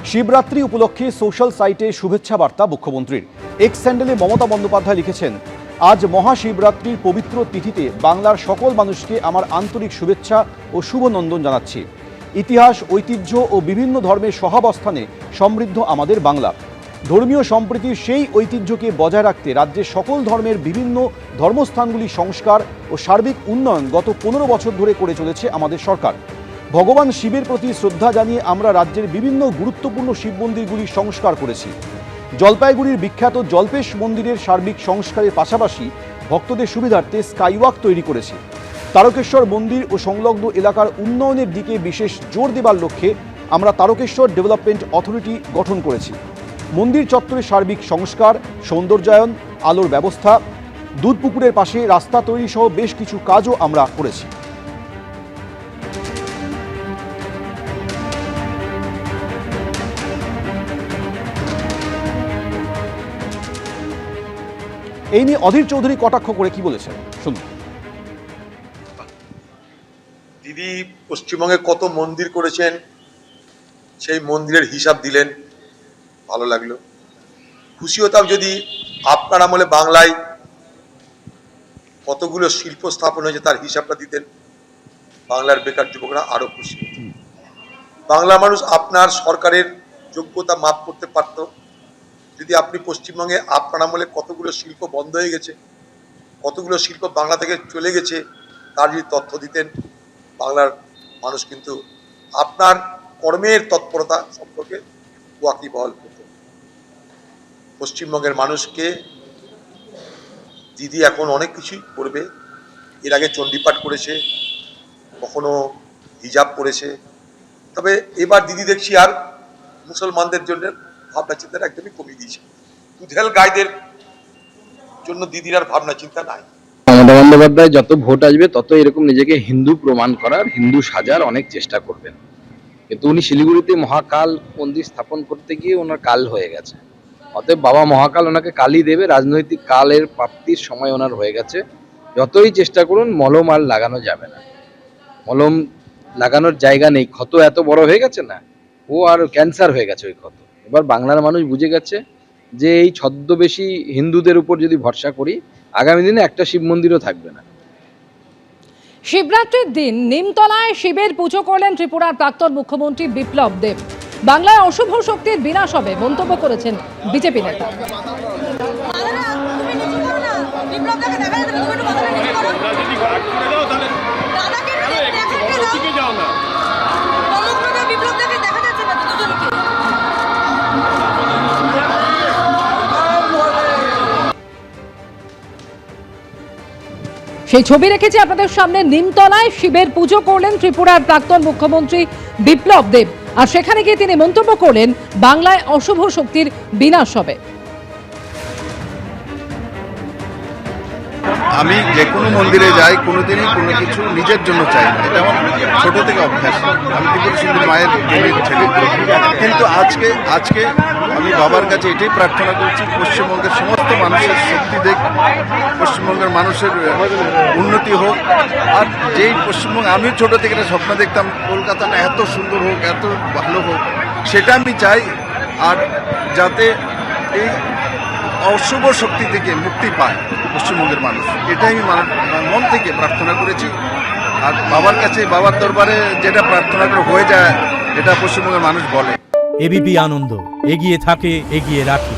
শিবরাত্রি উপলক্ষে সোশ্যাল সাইটে শুভেচ্ছা বার্তা মুখ্যমন্ত্রীর। এক্স স্যান্ডেলে মমতা বন্দ্যোপাধ্যায় লিখেছেন, আজ মহাশিবরাত্রির পবিত্র তিথিতে বাংলার সকল মানুষকে আমার আন্তরিক শুভেচ্ছা ও শুভনন্দন জানাচ্ছি। ইতিহাস, ঐতিহ্য ও বিভিন্ন ধর্মের সহাবস্থানে সমৃদ্ধ আমাদের বাংলা। ধর্মীয় সম্প্রীতির সেই ঐতিহ্যকে বজায় রাখতে রাজ্যের সকল ধর্মের বিভিন্ন ধর্মস্থানগুলি সংস্কার ও সার্বিক উন্নয়ন গত 15 বছর ধরে করে চলেছে আমাদের সরকার। ভগবান শিবের প্রতি শ্রদ্ধা জানিয়ে আমরা রাজ্যের বিভিন্ন গুরুত্বপূর্ণ শিব মন্দিরগুলি সংস্কার করেছি। জলপাইগুড়ির বিখ্যাত জল্পেশ মন্দিরের সার্বিক সংস্কারের পাশাপাশি ভক্তদের সুবিধার্থে স্কাইওয়াক তৈরি করেছি। তারকেশ্বর মন্দির ও সংলগ্ন এলাকার উন্নয়নের দিকে বিশেষ জোর দেবার লক্ষ্যে আমরা তারকেশ্বর ডেভেলপমেন্ট অথরিটি গঠন করেছি। মন্দির চত্বরের সার্বিক সংস্কার, সৌন্দর্যায়ন, আলোর ব্যবস্থা, দুধপুকুরের পাশে রাস্তা তৈরি সহ বেশ কিছু কাজও আমরা করেছি। এই নিয়ে অধীর চৌধুরী কটাক্ষ করে কি বলেছেন শুনুন। দিদি পশ্চিমবঙ্গে কত মন্দির করেছেন সেই মন্দিরের হিসাব দিলেন, ভালো লাগলো। খুশি হতাম যদি আপনার আমলে বাংলায় কতগুলো শিল্প স্থাপন হয়েছে তার হিসাবটা দিতেন, বাংলার বেকার যুবকরা আরো খুশি হত। বাংলার মানুষ আপনার সরকারের যোগ্যতা মাপ করতে পারত যদি আপনি পশ্চিমবঙ্গে আপনার আমলে কতগুলো শিল্প বন্ধ হয়ে গেছে, কতগুলো শিল্প বাংলা থেকে চলে গেছে তার যদি তথ্য দিতেন, বাংলার মানুষ কিন্তু আপনার কর্মের তৎপরতা সম্পর্কে ওয়াকিবহাল করত। পশ্চিমবঙ্গের মানুষকে দিদি এখন অনেক কিছুই করবে। এর আগে চণ্ডীপাঠ করেছে, কখনো হিজাব করেছে, তবে এবার দিদি দেখছি আর মুসলমানদের জন্য ভাবনা চিন্তা একদমই কমিয়ে দিয়েছে। দুধেল গাইদের জন্য দিদির আর ভাবনা চিন্তা নাই। মমতা বন্দ্যোপাধ্যায় যত ভোট আসবে তত এরকম নিজেকে হিন্দু প্রমাণ করার, হিন্দু সাজার অনেক চেষ্টা করবেন, কিন্তু উনি শিলিগুড়িতে মহাকাল মন্দির স্থাপন করতে গিয়ে ওনার কাল হয়ে গেছে। অতএব বাবা মহাকাল ওনাকে কালই দেবে, রাজনৈতিক কালের প্রাপ্তির সময় ওনার হয়ে গেছে। যতই চেষ্টা করুন মলম আর লাগানো যাবে না, মলম লাগানোর জায়গা নেই, ক্ষত এত বড় হয়ে গেছে না, ও আর ক্যান্সার হয়ে গেছে ওই ক্ষত। এবার বাংলার মানুষ বুঝে গেছে যে এই ছদ্মবেশী হিন্দুদের উপর যদি ভরসা করি আগামী দিনে একটা শিব মন্দিরও থাকবে না। শিবরাত্রির দিন নিমতলায় শিবের পুজো করলেন ত্রিপুরার প্রাক্তন মুখ্যমন্ত্রী বিপ্লব দেব। বাংলায় অশুভ শক্তির বিনাশ হবে মন্তব্য করেছেন বিজেপি নেতা। সেই ছবি রেখেছি আপনাদের সামনে। নিমতলায় শিবের পুজো করলেন ত্রিপুরার প্রাক্তন মুখ্যমন্ত্রী বিপ্লব দেব, আর সেখানে গিয়ে তিনি মন্তব্য করলেন বাংলায় অশুভ শক্তির বিনাশ হবে। আমি যে কোনো মন্দিরে যাই কোনোদিনই কোনো কিছু নিজের জন্য চাই না, এটা আমার ছোট থেকে অভ্যাস। আমি ত্রিপুরা সুন্দর মায়ের জমির ছেলে, কিন্তু আজকে আমি বাবার কাছে এটাই প্রার্থনা করছি, পশ্চিমবঙ্গের সমস্ত মানুষের শক্তি দেখ, পশ্চিমবঙ্গের মানুষের উন্নতি হোক। আর যেই পশ্চিমবঙ্গ আমি ছোট থেকে একটা স্বপ্ন দেখতাম কলকাতাটা এত সুন্দর হোক, এত ভালো হোক, সেটা আমি চাই। আর যাতে এই অশুভ শক্তি থেকে মুক্তি পায় পশ্চিমবঙ্গের মানুষ, এটাই আমি মন থেকে প্রার্থনা করেছি। আর বাবার কাছে, বাবার দরবারে যেটা প্রার্থনা করে হয়ে যায়, এটা পশ্চিমবঙ্গের মানুষ বলে। এবিপি আনন্দ, এগিয়ে থাকে, এগিয়ে রাখে।